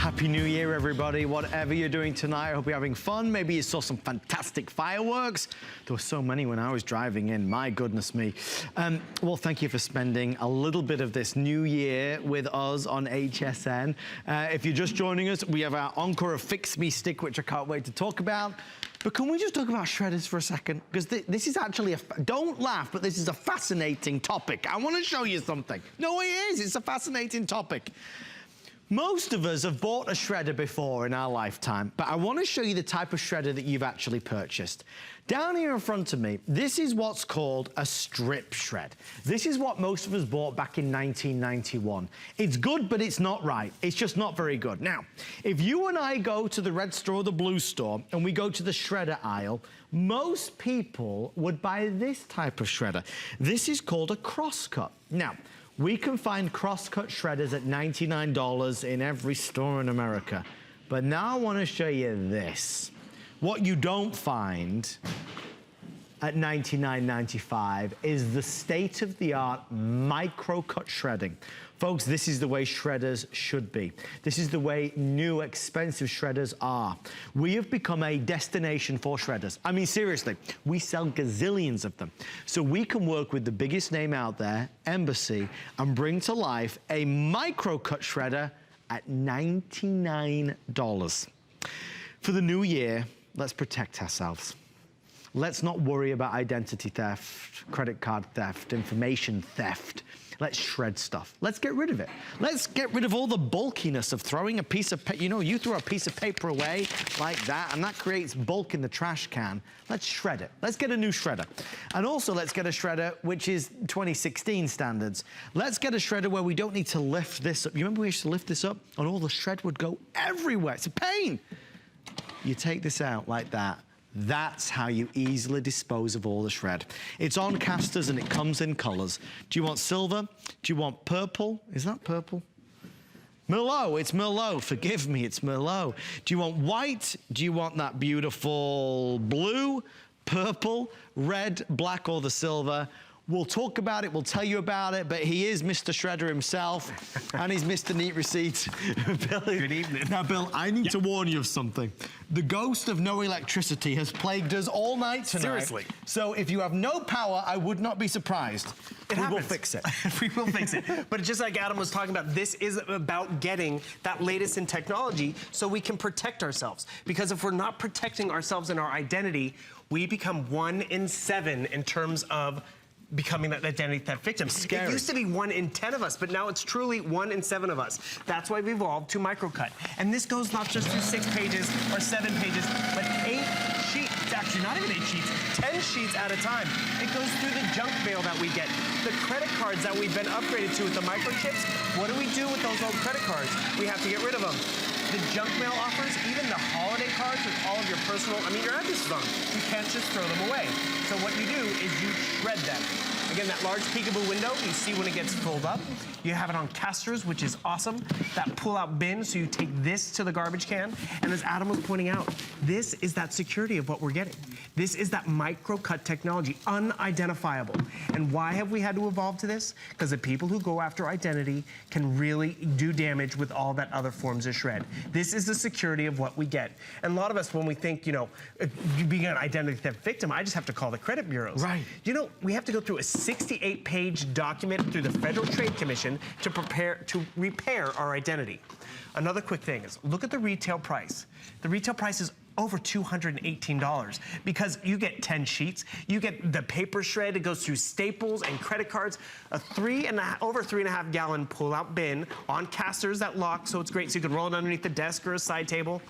Happy New Year, everybody. Whatever you're doing tonight, I hope you're having fun. Maybe you saw some fantastic fireworks. There were so many when I was driving in, my goodness me. Well, thank you for spending a little bit of this new year with us on HSN. If you're just joining us, we have our encore of Fix Me stick, which I can't wait to talk about. But can we just talk about shredders for a second? Because this is actually don't laugh, but this is a fascinating topic. I want to show you something. No, it is. It's a fascinating topic. Most of us have bought a shredder before in our lifetime, but I want to show you the type of shredder that you've actually purchased. Down here in front of me, this is what's called a strip shred. This is what most of us bought back in 1991. It's good, but it's not right. It's just not very good. Now, if you and I go to the red store or the blue store and we go to the shredder aisle, most people would buy this type of shredder. This is called a crosscut. Now, we can find crosscut shredders at $99 in every store in America. But now I want to show you this. What you don't find at $99.95 is the state-of-the-art micro-cut shredding. Folks, this is the way shredders should be. This is the way new, expensive shredders are. We have become a destination for shredders. I mean, seriously, we sell gazillions of them. So we can work with the biggest name out there, Embassy, and bring to life a micro-cut shredder at $99. For the new year, let's protect ourselves. Let's not worry about identity theft, credit card theft, information theft. Let's shred stuff. Let's get rid of it. Let's get rid of all the bulkiness of throwing a piece of paper. You know, you throw a piece of paper away like that, and that creates bulk in the trash can. Let's shred it. Let's get a new shredder. And also, let's get a shredder which is 2016 standards. Let's get a shredder where we don't need to lift this up. You remember we used to lift this up, and all the shred would go everywhere. It's a pain. You take this out like that. That's how you easily dispose of all the shred. It's on casters and it comes in colors. Do you want silver? Do you want purple? Is that purple? Merlot, it's Merlot. Forgive me, it's Merlot. Do you want white? Do you want that beautiful blue, purple, red, black, or the silver? We'll talk about it, we'll tell you about it, but he is Mr. Shredder himself, and he's Mr. Neat Receipts. Bill, good evening. Now, Bill, I need to warn you of something. The ghost of no electricity has plagued us all night tonight. Seriously. So if you have no power, I would not be surprised. We will fix it. We will fix it. But just like Adam was talking about, this is about getting that latest in technology so we can protect ourselves. Because if we're not protecting ourselves and our identity, we become 1 in 7 in terms of becoming that identity theft victim. Scary. It used to be 1 in 10 of us, but now it's truly 1 in 7 of us. That's why we evolved to Microcut. And this goes not just through 6 pages or 7 pages, but 8 sheets. It's actually not even 8 sheets, 10 sheets at a time. It goes through the junk mail that we get. The credit cards that we've been upgraded to with the microchips, what do we do with those old credit cards? We have to get rid of them. The junk mail offers, even the holiday cards with all of your personal, your addresses on them. You can't just throw them away. So what you do is you shred them. Again, that large peekaboo window, you see when it gets filled up. You have it on casters, which is awesome. That pull-out bin, so you take this to the garbage can. And as Adam was pointing out, this is that security of what we're getting. This is that micro-cut technology, unidentifiable. And why have we had to evolve to this? Because the people who go after identity can really do damage with all that other forms of shred. This is the security of what we get. And a lot of us, when we think, you know, being an identity theft victim, I just have to call the credit bureaus. Right. You know, we have to go through a 68-page document through the Federal Trade Commission to repair our identity. Another quick thing is, look at the retail price. The retail price is over $218 because you get 10 sheets, you get the paper shred, it goes through staples and credit cards, over 3.5 gallon pull-out bin on casters that lock, so it's great, so you can roll it underneath the desk or a side table.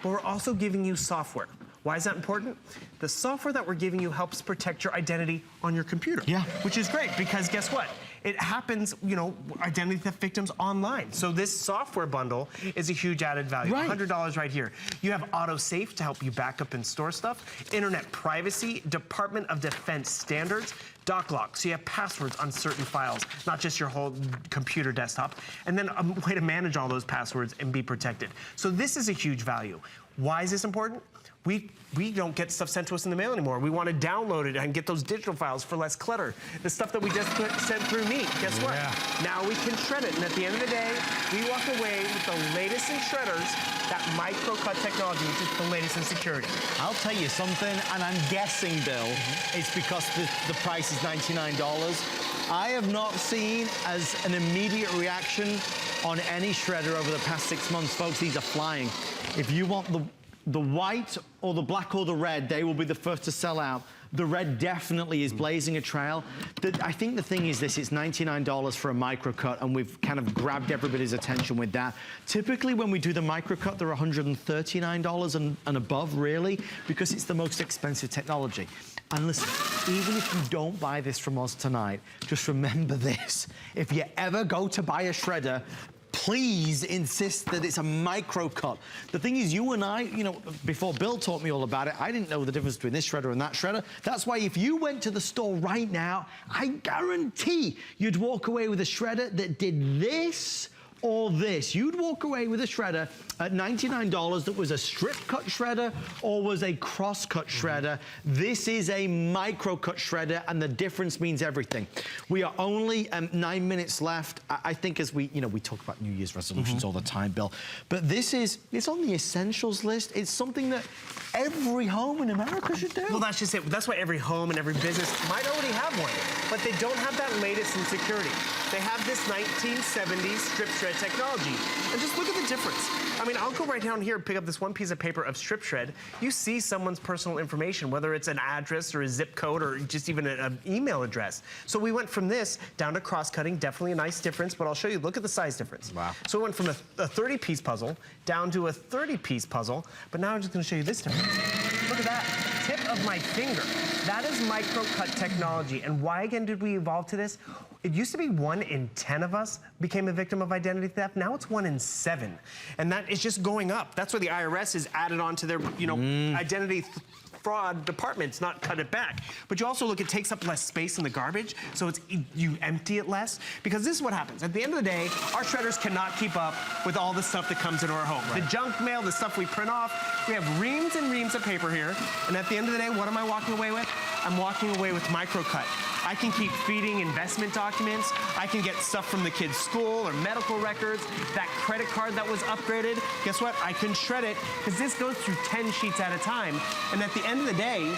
But we're also giving you software. Why is that important? The software that we're giving you helps protect your identity on your computer. Yeah. Which is great because guess what? It happens, you know, identity theft victims online. So this software bundle is a huge added value. Right. $100 right here. You have autosave to help you back up and store stuff. Internet privacy, Department of Defense standards. Dock lock, so you have passwords on certain files, not just your whole computer desktop, and then a way to manage all those passwords and be protected. So this is a huge value. Why is this important? We don't get stuff sent to us in the mail anymore. We want to download it and get those digital files for less clutter. The stuff that we just sent through Meet, guess what? Now we can shred it, and at the end of the day, we walk away with the latest in shredders, that Microcut technology, which is the latest in security. I'll tell you something, and I'm guessing, Bill, it's because the price is $99. I have not seen as an immediate reaction on any shredder over the past 6 months. Folks, these are flying. If you want the white or the black or the red, they will be the first to sell out. The red definitely is blazing a trail. I think the thing is this, it's $99 for a Microcut, and we've kind of grabbed everybody's attention with that. Typically when we do the Microcut, they're $139 and above, really, because it's the most expensive technology. And listen, even if you don't buy this from us tonight, just remember this. If you ever go to buy a shredder, please insist that it's a Microcut. The thing is, you and I, you know, before Bill taught me all about it, I didn't know the difference between this shredder and that shredder. That's why if you went to the store right now, I guarantee you'd walk away with a shredder that did this or this. You'd walk away with a shredder at $99 that was a strip cut shredder or was a cross cut shredder. This is a Microcut shredder, and the difference means everything. We are only 9 minutes left. I think as we talk about New Year's resolutions all the time, Bill, but it's on the essentials list. It's something that every home in America should do. Well, that's just it. That's why every home and every business might already have one, but they don't have that latest in security. They have this 1970s strip shred technology. And just look at the difference. I mean, I'll go right down here and pick up this one piece of paper of strip shred. You see someone's personal information, whether it's an address or a zip code or just even an email address. So we went from this down to cross-cutting, definitely a nice difference, but I'll show you, look at the size difference. Wow. So we went from a 30-piece puzzle down to a 30-piece puzzle, but now I'm just gonna show you this difference. Look at that, tip of my finger. That is Microcut technology. And why again did we evolve to this? It used to be 1 in 10 of us became a victim of identity theft. Now it's 1 in 7. And that is just going up. That's why the IRS has added on to their, identity fraud departments, not cut it back. But you also look, it takes up less space in the garbage, so you empty it less. Because this is what happens. At the end of the day, our shredders cannot keep up with all the stuff that comes into our home. Right. The junk mail, the stuff we print off, we have reams and reams of paper here. And at the end of the day, what am I walking away with? I'm walking away with Microcut. I can keep feeding investment documents. I can get stuff from the kids' school or medical records. That credit card that was upgraded, guess what? I can shred it because this goes through 10 sheets at a time. And at the end of the day,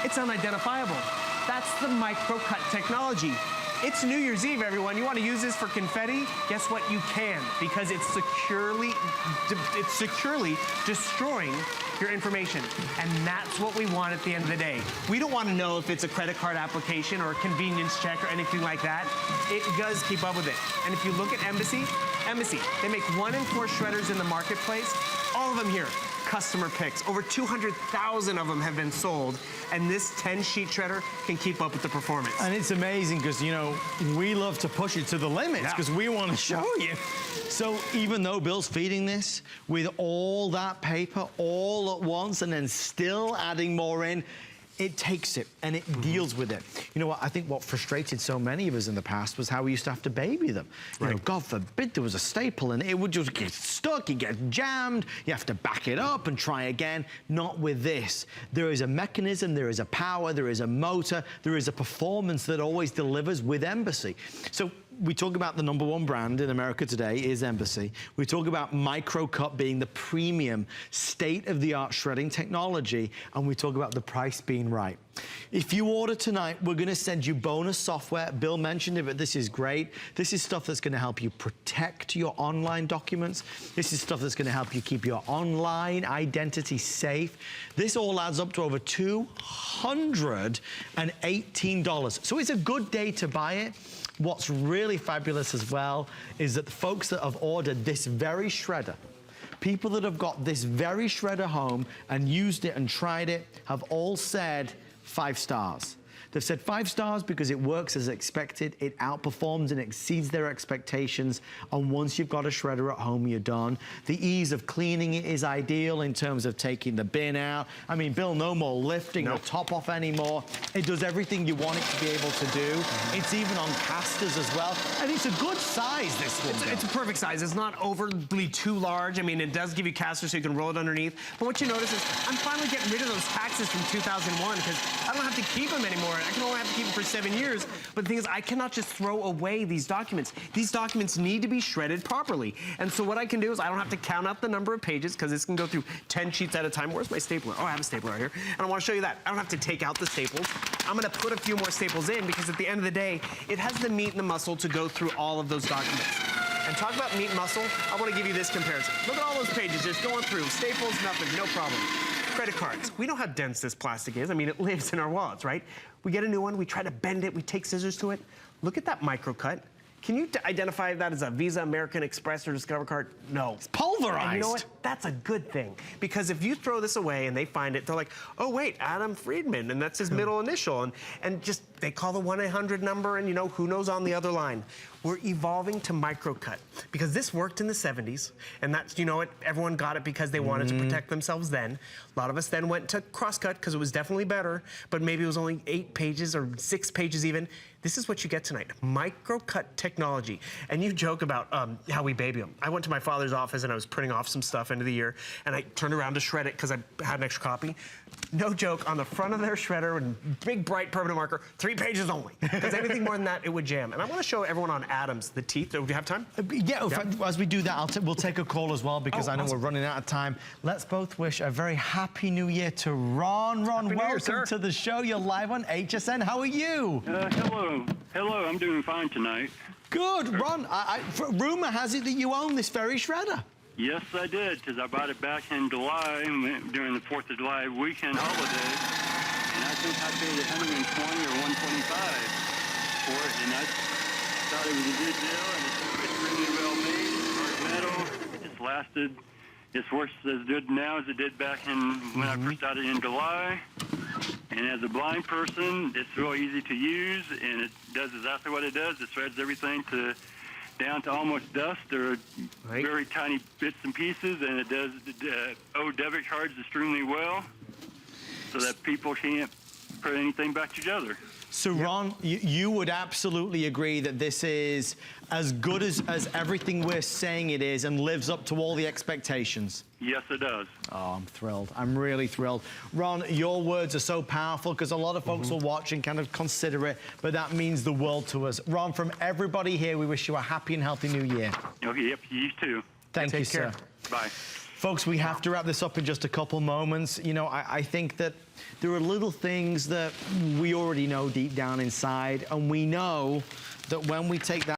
it's unidentifiable. That's the Microcut technology. It's New Year's Eve, everyone. You want to use this for confetti? Guess what? You can, because it's securely destroying your information. And that's what we want at the end of the day. We don't want to know if it's a credit card application or a convenience check or anything like that. It does keep up with it. And if you look at Embassy, they make 1 in 4 shredders in the marketplace. All of them here, customer picks. Over 200,000 of them have been sold, and this 10-sheet shredder can keep up with the performance. And it's amazing because, we love to push it to the limits because we want to show you. So even though Bill's feeding this with all that paper all at once and then still adding more in, it takes it and it deals with it. You know what, I think what frustrated so many of us in the past was how we used to have to baby them. You know, God forbid there was a staple and it would just get stuck, it gets jammed, you have to back it up and try again. Not with this. There is a mechanism, there is a power, there is a motor, there is a performance that always delivers with Embassy. So we talk about the #1 brand in America today is Embassy. We talk about Microcut being the premium state-of-the-art shredding technology, and we talk about the price being right. If you order tonight, we're gonna send you bonus software. Bill mentioned it, but this is great. This is stuff that's gonna help you protect your online documents. This is stuff that's gonna help you keep your online identity safe. This all adds up to over $218. So it's a good day to buy it. What's really fabulous as well is that the folks that have ordered this very shredder, people that have got this very shredder home and used it and tried it, have all said 5 stars. They've said 5 stars because it works as expected. It outperforms and exceeds their expectations. And once you've got a shredder at home, you're done. The ease of cleaning it is ideal in terms of taking the bin out. I mean, Bill, no more lifting the top off anymore. It does everything you want it to be able to do. It's even on casters as well. And it's a good size, this one. It's a perfect size. It's not overly too large. I mean, it does give you casters so you can roll it underneath. But what you notice is I'm finally getting rid of those taxes from 2001 because I don't have to keep them anymore. I can only have to keep them for 7 years. But the thing is, I cannot just throw away these documents. These documents need to be shredded properly. And so what I can do is I don't have to count out the number of pages because this can go through 10 sheets at a time. Where's my stapler? Oh, I have a stapler right here. And I want to show you that. I don't have to take out the staples. I'm going to put a few more staples in because at the end of the day, it has the meat and the muscle to go through all of those documents. And talk about meat and muscle, I want to give you this comparison. Look at all those pages just going through. Staples, nothing, no problem. Credit cards. We know how dense this plastic is. I mean, it lives in our wallets, right? We get a new one, we try to bend it, we take scissors to it. Look at that Microcut. Can you identify that as a Visa, American Express, or Discover card? No. It's pulverized. And you know what? That's a good thing. Because if you throw this away and they find it, they're like, oh, wait, Adam Friedman, and that's his middle initial. And just, they call the 1-800 number, and you know, who knows on the other line. We're evolving to Microcut. Because this worked in the 70s, and that's, you know what, everyone got it because they wanted to protect themselves then. A lot of us then went to Crosscut because it was definitely better, but maybe it was only 8 pages or 6 pages even. This is what you get tonight, Microcut technology. And you joke about how we baby them. I went to my father's office and I was printing off some stuff end of the year, and I turned around to shred it because I had an extra copy. No joke, on the front of their shredder, and big bright permanent marker, 3 pages only. Because anything more than that, it would jam. And I want to show everyone on Adams the teeth. Do you have time? Yeah, as we do that, we'll take a call as well because I know we're running out of time. Let's both wish a very happy new year to Ron. Ron, welcome to the show. You're live on HSN. How are you? Hello. Hello, I'm doing fine tonight. Good. Ron, rumor has it that you own this very shredder. Yes, I did, because I bought it back in July during the 4th of July weekend holiday, and I think I paid $120 or $125 for it, and I thought it was a good deal, and it's really well made, hard metal, it's lasted. It's works as good now as it did back when I first got it in July. And as a blind person, it's real easy to use, and it does exactly what it does. It shreds everything down to almost dust or very tiny bits and pieces, and it does debit cards extremely well so that people can't put anything back together. So Ron, you would absolutely agree that this is as good as everything we're saying it is and lives up to all the expectations? Yes, it does. Oh, I'm thrilled. I'm really thrilled. Ron, your words are so powerful because a lot of folks will watch and kind of consider it, but that means the world to us. Ron, from everybody here, we wish you a happy and healthy new year. Okay, yep, you too. Thank you, sir. Bye. Folks, we have to wrap this up in just a couple moments. You know, I think that there are little things that we already know deep down inside, and we know that when we take that